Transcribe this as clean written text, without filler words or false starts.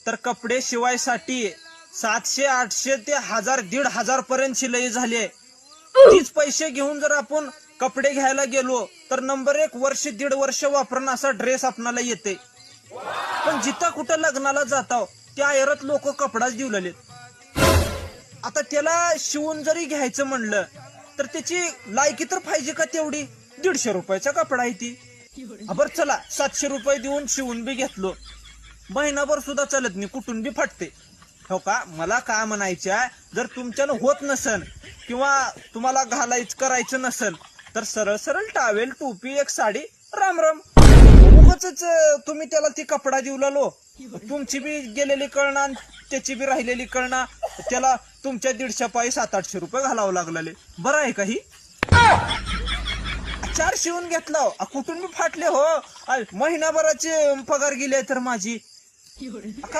तर कपडे शिवायसाठी 700, 800 ते 1000, 1500 पर्यंत शिलाई झाली. तीच पैसे घेऊन जर आपण कपडे घ्यायला गेलो तर नंबर 1 वर्ष 1.5 वर्ष वापरून असा ड्रेस आपणाला येते. पण जिथं कुठं लग्नाला जाताव त्या आयरात लोक कपडाच देऊ लागलेत. आता त्याला शिवून जरी घ्यायचं म्हणलं तर त्याची लायकी तर पाहिजे का तेवढी. 150 रुपयाचा कपडा आहे ती. बर चला 700 रुपये देऊन शिवून बी घेतलो, महिनाभर सुद्धा चालत नाही, कुठून बी फाटते. हो का, मला काय म्हणायचं, जर तुमच्यानं होत नसन किंवा तुम्हाला घालायचं करायचं नसन तर सरळ सरळ टावेल, टोपी, एक साडी, राम राम. उगाचच तुम्ही त्याला ती कपडा देऊ लागलो. तुमची बी गेलेली कळना, त्याची बी राहिलेली कळना, त्याला तुमच्या 150 पायी 700-800 रुपये घालावं लागले. बरं आहे का ही? 4 शिवून घेतला, कुठून बी फाटले हो. महिनाभराचे पगार गेले तर माझी.